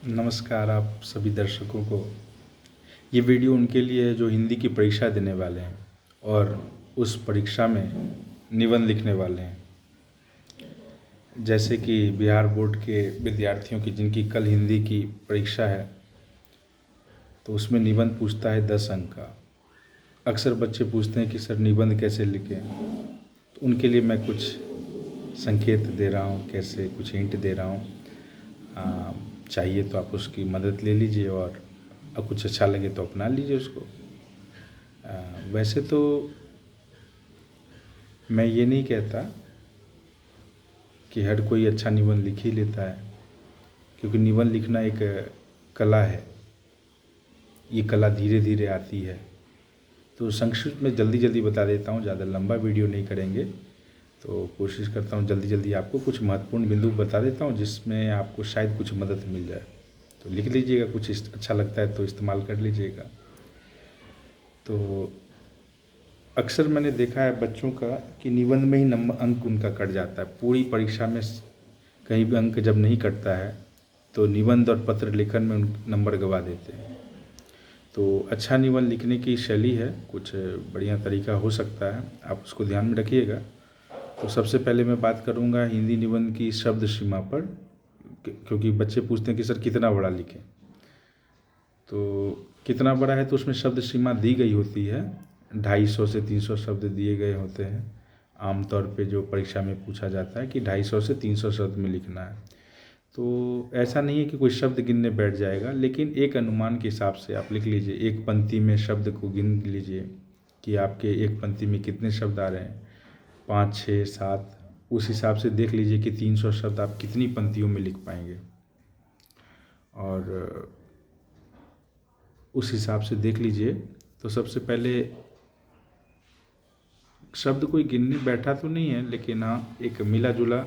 नमस्कार आप सभी दर्शकों को। ये वीडियो उनके लिए है जो हिंदी की परीक्षा देने वाले हैं और उस परीक्षा में निबंध लिखने वाले हैं। जैसे कि बिहार बोर्ड के विद्यार्थियों की जिनकी कल हिंदी की परीक्षा है, तो उसमें निबंध पूछता है 10 अंक का। अक्सर बच्चे पूछते हैं कि सर निबंध कैसे लिखें, तो उनके लिए मैं कुछ संकेत दे रहा हूँ, कैसे कुछ हिंट दे रहा हूँ। चाहिए तो आप उसकी मदद ले लीजिए और कुछ अच्छा लगे तो अपना लीजिए उसको। वैसे तो मैं ये नहीं कहता कि हर कोई अच्छा निबंध लिख ही लेता है, क्योंकि निबंध लिखना एक कला है। ये कला धीरे धीरे आती है। तो संक्षिप्त में जल्दी जल्दी बता देता हूँ, ज़्यादा लंबा वीडियो नहीं करेंगे। तो कोशिश करता हूँ जल्दी जल्दी आपको कुछ महत्वपूर्ण बिंदु बता देता हूँ जिसमें आपको शायद कुछ मदद मिल जाए। तो लिख लीजिएगा, कुछ अच्छा लगता है तो इस्तेमाल कर लीजिएगा। तो अक्सर मैंने देखा है बच्चों का कि निबंध में ही अंक उनका कट जाता है। पूरी परीक्षा में कहीं भी अंक जब नहीं कटता है तो निबंध और पत्र लेखन में नंबर गवा देते हैं। तो अच्छा निबंध लिखने की शैली है, कुछ बढ़िया तरीका हो सकता है, आप उसको ध्यान में रखिएगा। तो सबसे पहले मैं बात करूंगा हिंदी निबंध की शब्द सीमा पर, क्योंकि बच्चे पूछते हैं कि सर कितना बड़ा लिखें। तो कितना बड़ा है तो उसमें शब्द सीमा दी गई होती है, 250 से 300 शब्द दिए गए होते हैं। आमतौर पे जो परीक्षा में पूछा जाता है कि 250 से 300 शब्द में लिखना है। तो ऐसा नहीं है कि कोई शब्द गिनने बैठ जाएगा, लेकिन एक अनुमान के हिसाब से आप लिख लीजिए। एक पंक्ति में शब्द को गिन लीजिए कि आपके एक पंक्ति में कितने शब्द आ रहे हैं, 5, 6, 7। उस हिसाब से देख लीजिए कि 300 शब्द आप कितनी पंक्तियों में लिख पाएंगे, और उस हिसाब से देख लीजिए। तो सबसे पहले शब्द कोई गिनने बैठा तो नहीं है, लेकिन हाँ एक मिला जुला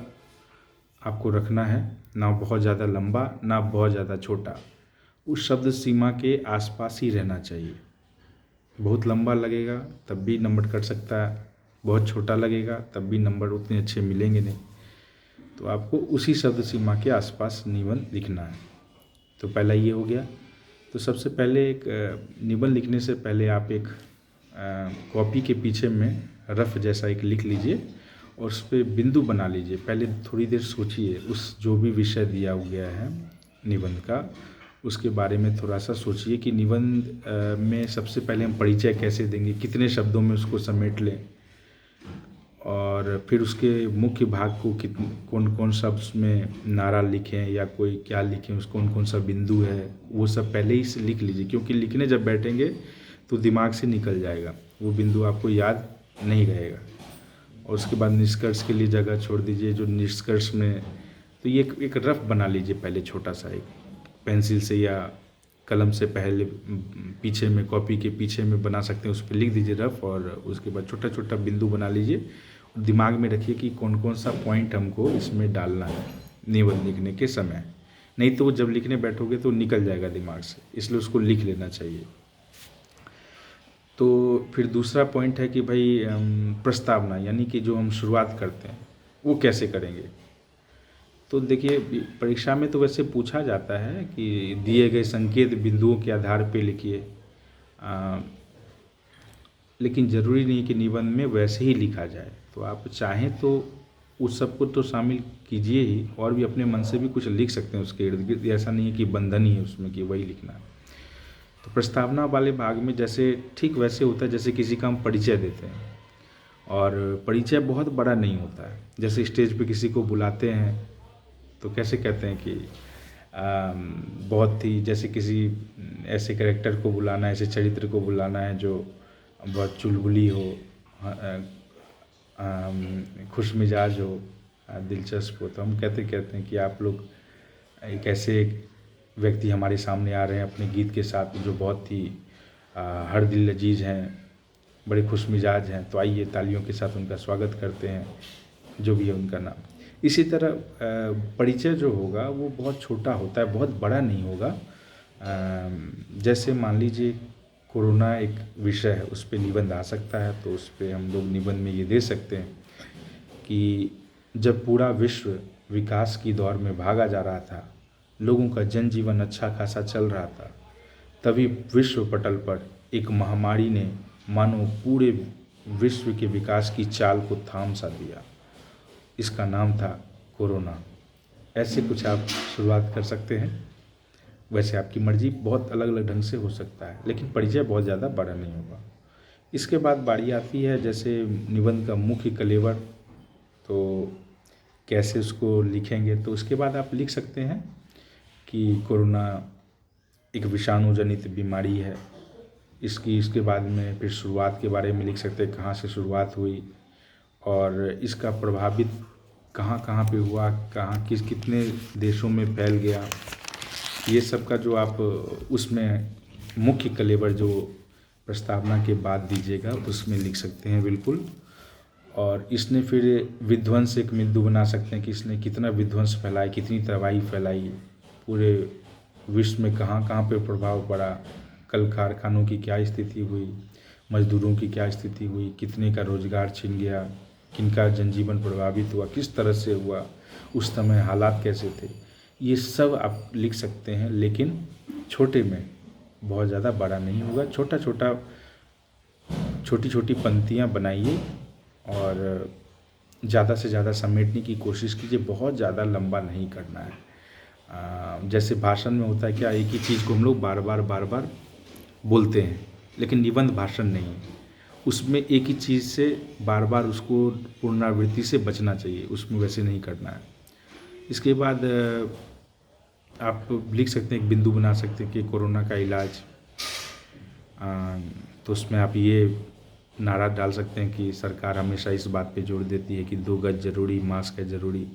आपको रखना है, ना बहुत ज़्यादा लंबा ना बहुत ज़्यादा छोटा। उस शब्द सीमा के आसपास ही रहना चाहिए। बहुत लंबा लगेगा तब भी नंबर कट सकता है, बहुत छोटा लगेगा तब भी नंबर उतने अच्छे मिलेंगे नहीं। तो आपको उसी शब्द सीमा के आसपास निबंध लिखना है। तो पहला ये हो गया। तो सबसे पहले एक निबंध लिखने से पहले आप एक कॉपी के पीछे में रफ जैसा एक लिख लीजिए और उस पर बिंदु बना लीजिए। पहले थोड़ी देर सोचिए, उस जो भी विषय दिया गया है निबंध का, उसके बारे में थोड़ा सा सोचिए कि निबंध में सबसे पहले हम परिचय कैसे देंगे, कितने शब्दों में उसको समेट लें, और फिर उसके मुख्य भाग को कौन कौन सा उसमें नारा लिखें या कोई क्या लिखें, उसको कौन कौन सा बिंदु है, वो सब पहले ही से लिख लीजिए। क्योंकि लिखने जब बैठेंगे तो दिमाग से निकल जाएगा, वो बिंदु आपको याद नहीं रहेगा। और उसके बाद निष्कर्ष के लिए जगह छोड़ दीजिए। जो निष्कर्ष में तो ये एक रफ बना लीजिए पहले, छोटा सा एक पेंसिल से या कलम से पहले पीछे में, कॉपी के पीछे में बना सकते हैं, उस पर लिख दीजिए रफ। और उसके बाद छोटा छोटा बिंदु बना लीजिए। दिमाग में रखिए कि कौन कौन सा पॉइंट हमको इसमें डालना है निबंध लिखने के समय। नहीं तो वो जब लिखने बैठोगे तो निकल जाएगा दिमाग से, इसलिए उसको लिख लेना चाहिए। तो फिर दूसरा पॉइंट है कि भाई प्रस्तावना, यानी कि जो हम शुरुआत करते हैं वो कैसे करेंगे। तो देखिए परीक्षा में तो वैसे पूछा जाता है कि दिए गए संकेत बिंदुओं के आधार पे लिखिए, लेकिन ज़रूरी नहीं कि निबंध में वैसे ही लिखा जाए। तो आप चाहें तो उस सबको तो शामिल कीजिए ही, और भी अपने मन से भी कुछ लिख सकते हैं उसके इर्द गिर्द। ऐसा नहीं है कि बंधन ही है उसमें कि वही लिखना है। तो प्रस्तावना वाले भाग में जैसे ठीक वैसे होता है जैसे किसी का हम परिचय देते हैं, और परिचय बहुत बड़ा नहीं होता है। जैसे स्टेज पे किसी को बुलाते हैं तो कैसे कहते हैं कि बहुत ही, जैसे किसी ऐसे कैरेक्टर को बुलाना है, ऐसे चरित्र को बुलाना है जो बहुत चुलबुली हो, खुश मिजाज हो, दिलचस्प हो, तो हम कहते हैं कि आप लोग एक ऐसे व्यक्ति हमारे सामने आ रहे हैं अपने गीत के साथ जो बहुत ही हर दिल लजीज हैं, बड़े खुश मिजाज हैं, तो आइए तालियों के साथ उनका स्वागत करते हैं, जो भी है उनका नाम। इसी तरह परिचय जो होगा वो बहुत छोटा होता है, बहुत बड़ा नहीं होगा। जैसे मान लीजिए कोरोना एक विषय है, उस पर निबंध आ सकता है, तो उस पर हम लोग निबंध में ये दे सकते हैं कि जब पूरा विश्व विकास की दौर में भागा जा रहा था, लोगों का जनजीवन अच्छा खासा चल रहा था, तभी विश्व पटल पर एक महामारी ने मानो पूरे विश्व के विकास की चाल को थाम सा दिया। इसका नाम था कोरोना। ऐसे कुछ आप शुरुआत कर सकते हैं। वैसे आपकी मर्जी, बहुत अलग अलग ढंग से हो सकता है, लेकिन परिचय बहुत ज़्यादा बड़ा नहीं होगा। इसके बाद बारी आती है जैसे निबंध का मुख्य कलेवर, तो कैसे उसको लिखेंगे। तो उसके बाद आप लिख सकते हैं कि कोरोना एक विषाणु जनित बीमारी है। इसके बाद में फिर शुरुआत के बारे में लिख सकते हैं, कहाँ से शुरुआत हुई और इसका प्रभावित कहाँ कहाँ पे हुआ, कहाँ कितने देशों में फैल गया। ये सब का जो आप उसमें मुख्य कलेवर जो प्रस्तावना के बाद दीजिएगा उसमें लिख सकते हैं बिल्कुल। और इसने फिर विध्वंस एक बिंदु बना सकते हैं कि इसने कितना विध्वंस फैलाया, कितनी तबाही फैलाई, पूरे विश्व में कहाँ कहाँ पे प्रभाव पड़ा, कल कारखानों की क्या स्थिति हुई, मजदूरों की क्या स्थिति हुई, कितने का रोजगार छिन गया, किनका जनजीवन प्रभावित हुआ, किस तरह से हुआ, उस समय हालात कैसे थे। ये सब आप लिख सकते हैं, लेकिन छोटे में, बहुत ज़्यादा बड़ा नहीं होगा। छोटा छोटा, छोटी छोटी पंक्तियाँ बनाइए और ज़्यादा से ज़्यादा समेटने की कोशिश कीजिए। बहुत ज़्यादा लंबा नहीं करना है। जैसे भाषण में होता है क्या, एक ही चीज़ को हम लोग बार बार बोलते हैं, लेकिन निबंध भाषण नहीं है। उसमें एक ही चीज़ से बार बार उसको पुनरावृत्ति से बचना चाहिए, उसमें वैसे नहीं करना है। इसके बाद आप लिख सकते हैं, एक बिंदु बना सकते हैं कि कोरोना का इलाज। तो उसमें आप ये नारा डाल सकते हैं कि सरकार हमेशा इस बात पे जोर देती है कि 2 गज जरूरी, मास्क है ज़रूरी।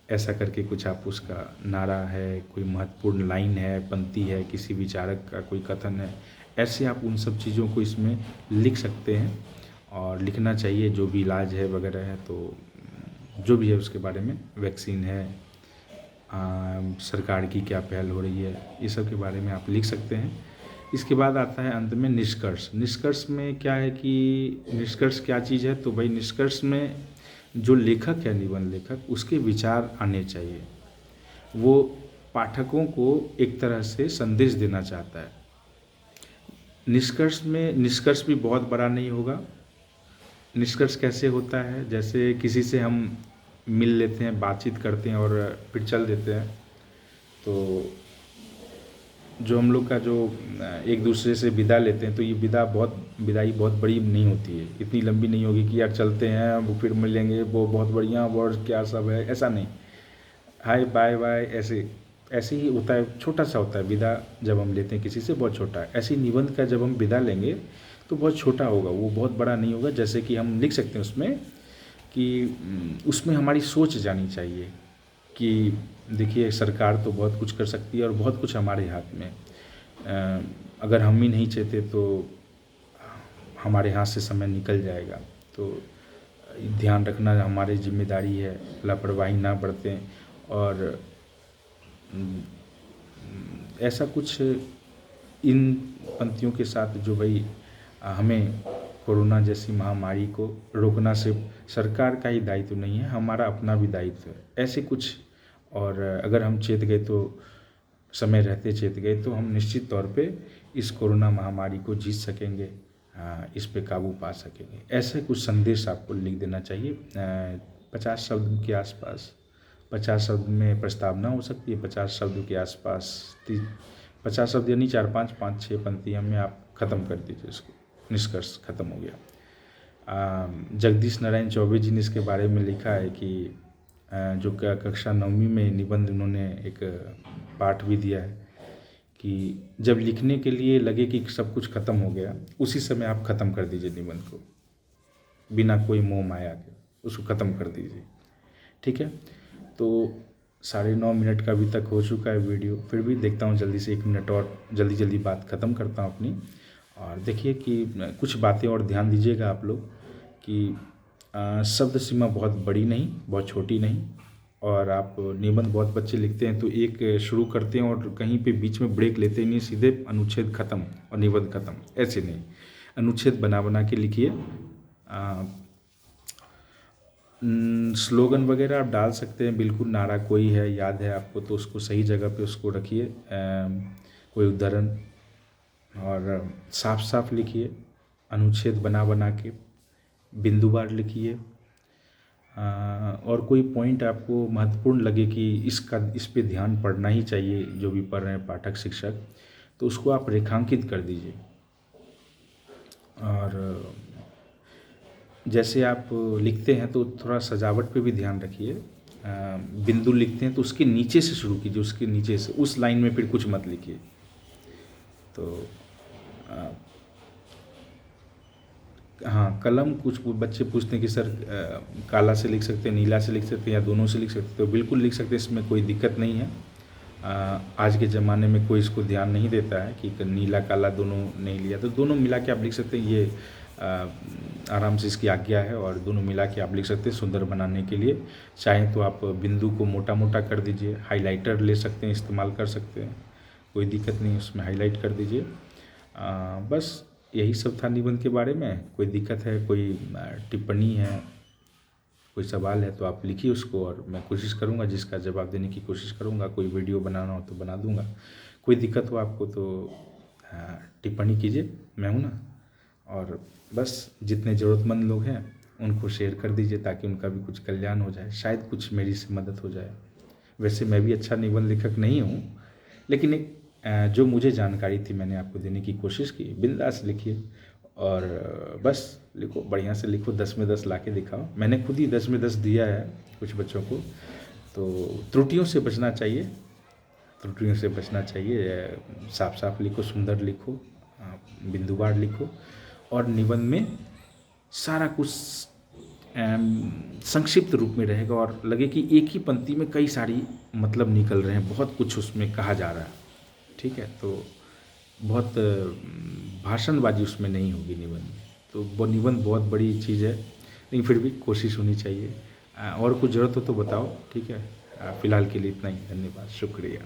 ऐसा करके कुछ आप उसका नारा है, कोई महत्वपूर्ण लाइन है, पंक्ति है, किसी विचारक का कोई कथन है, ऐसे आप उन सब चीज़ों को इसमें लिख सकते हैं। और लिखना चाहिए जो भी इलाज है वगैरह है, तो जो भी है उसके बारे में, वैक्सीन है, सरकार की क्या पहल हो रही है, ये सब के बारे में आप लिख सकते हैं। इसके बाद आता है अंत में निष्कर्ष। निष्कर्ष में क्या है कि निष्कर्ष क्या चीज़ है, तो भाई निष्कर्ष में जो लेखक है, निबंध लेखक, उसके विचार आने चाहिए। वो पाठकों को एक तरह से संदेश देना चाहता है। निष्कर्ष में, निष्कर्ष भी बहुत बड़ा नहीं होगा। निष्कर्ष कैसे होता है, जैसे किसी से हम मिल लेते हैं, बातचीत करते हैं और फिर चल देते हैं, तो जो हम लोग का जो एक दूसरे से विदा लेते हैं, तो ये विदाई बहुत बड़ी नहीं होती है, इतनी लंबी नहीं होगी कि यार चलते हैं वो फिर मिलेंगे, वो बहुत बढ़िया और क्या सब है, ऐसा नहीं। हाय बाय बाय, ऐसे ही होता है, छोटा सा होता है विदा जब हम लेते हैं किसी से, बहुत छोटा है। ऐसे निबंध का जब हम विदा लेंगे तो बहुत छोटा होगा, वो बहुत बड़ा नहीं होगा। जैसे कि हम लिख सकते हैं उसमें कि उसमें हमारी सोच जानी चाहिए कि देखिए सरकार तो बहुत कुछ कर सकती है और बहुत कुछ हमारे हाथ में, अगर हम ही नहीं चाहते तो हमारे हाथ से समय निकल जाएगा। तो ध्यान रखना हमारी जिम्मेदारी है, लापरवाही ना बरतें। और ऐसा कुछ इन पंक्तियों के साथ जो भाई हमें कोरोना जैसी महामारी को रोकना सिर्फ सरकार का ही दायित्व नहीं है, हमारा अपना भी दायित्व है, ऐसे कुछ। और अगर हम चेत गए, तो समय रहते चेत गए, तो हम निश्चित तौर पे इस कोरोना महामारी को जीत सकेंगे, इस पे काबू पा सकेंगे। ऐसे कुछ संदेश आपको लिख देना चाहिए। 50 शब्द के आसपास, 50 शब्द में प्रस्तावना हो सकती है, 50 शब्द के आसपास 50 शब्द यानी 4-5-5-6 पंक्तियों में आप ख़त्म कर दीजिए इसको, निष्कर्ष खत्म हो गया। जगदीश नारायण चौबे जी ने इसके बारे में लिखा है कि जो कक्षा 9वीं में निबंध उन्होंने एक पाठ भी दिया है कि जब लिखने के लिए लगे कि सब कुछ खत्म हो गया, उसी समय आप ख़त्म कर दीजिए निबंध को, बिना कोई मोह माया के उसको ख़त्म कर दीजिए। ठीक है, तो 9:30 मिनट का अभी तक हो चुका है वीडियो, फिर भी देखता हूँ जल्दी से 1 मिनट और जल्दी बात ख़त्म करता हूँ अपनी। और देखिए कि कुछ बातें और ध्यान दीजिएगा आप लोग कि शब्द सीमा बहुत बड़ी नहीं, बहुत छोटी नहीं। और आप निबंध बहुत बच्चे लिखते हैं तो एक शुरू करते हैं और कहीं पे बीच में ब्रेक लेते नहीं, सीधे अनुच्छेद ख़त्म और निबंध ख़त्म, ऐसे नहीं। अनुच्छेद बना के लिखिए। स्लोगन वगैरह आप डाल सकते हैं, बिल्कुल नारा कोई है याद है आपको तो उसको सही जगह पे उसको रखिए। कोई उद्धरण और साफ साफ लिखिए, अनुच्छेद बना बना के, बिंदुवार लिखिए। और कोई पॉइंट आपको महत्वपूर्ण लगे कि इस पे ध्यान पड़ना ही चाहिए जो भी पढ़ रहे हैं पाठक शिक्षक, तो उसको आप रेखांकित कर दीजिए। और जैसे आप लिखते हैं तो थोड़ा सजावट पे भी ध्यान रखिए। बिंदु लिखते हैं तो उसके नीचे से शुरू कीजिए, उसके नीचे से, उस लाइन में फिर कुछ मत लिखिए। तो हाँ, कलम कुछ बच्चे पूछते हैं कि सर काला से लिख सकते हैं, नीला से लिख सकते हैं या दोनों से लिख सकते हैं, तो बिल्कुल लिख सकते हैं, इसमें कोई दिक्कत नहीं है। आज के ज़माने में कोई इसको ध्यान नहीं देता है कि नीला काला दोनों नहीं लिया, तो दोनों मिला के आप लिख सकते हैं। ये आराम से इसकी आज्ञा है और दोनों मिला के आप लिख सकते हैं सुंदर बनाने के लिए। चाहें तो आप बिंदु को मोटा मोटा कर दीजिए, हाइलाइटर ले सकते हैं, इस्तेमाल कर सकते हैं, कोई दिक्कत नहीं, उसमें हाईलाइट कर दीजिए। बस यही सब था निबंध के बारे में। कोई दिक्कत है, कोई टिप्पणी है, कोई सवाल है तो आप लिखिए उसको और मैं कोशिश करूँगा जिसका जवाब देने की कोशिश करूँगा। कोई वीडियो बनाना हो तो बना दूँगा। कोई दिक्कत हो आपको तो टिप्पणी कीजिए, मैं हूँ ना। और बस जितने ज़रूरतमंद लोग हैं उनको शेयर कर दीजिए ताकि उनका भी कुछ कल्याण हो जाए, शायद कुछ मेरी से मदद हो जाए। वैसे मैं भी अच्छा निबंध लेखक नहीं हूँ, लेकिन एक जो मुझे जानकारी थी मैंने आपको देने की कोशिश की। बिंदास लिखिए और बस लिखो, बढ़िया से लिखो, 10 में 10 ला के दिखाओ। मैंने खुद ही 10 में 10 दिया है कुछ बच्चों को। तो त्रुटियों से बचना चाहिए, त्रुटियों से बचना चाहिए। साफ साफ लिखो, सुंदर लिखो, बिंदुवार लिखो और निबंध में सारा कुछ संक्षिप्त रूप में रहेगा और लगे कि एक ही पंक्ति में कई सारी मतलब निकल रहे हैं, बहुत कुछ उसमें कहा जा रहा है। ठीक है, तो बहुत भाषणबाजी उसमें नहीं होगी निबंध में। तो वो निबंध बहुत बड़ी चीज़ है, लेकिन फिर भी कोशिश होनी चाहिए। और कुछ ज़रूरत हो तो बताओ, ठीक है। फ़िलहाल के लिए इतना ही, धन्यवाद, शुक्रिया।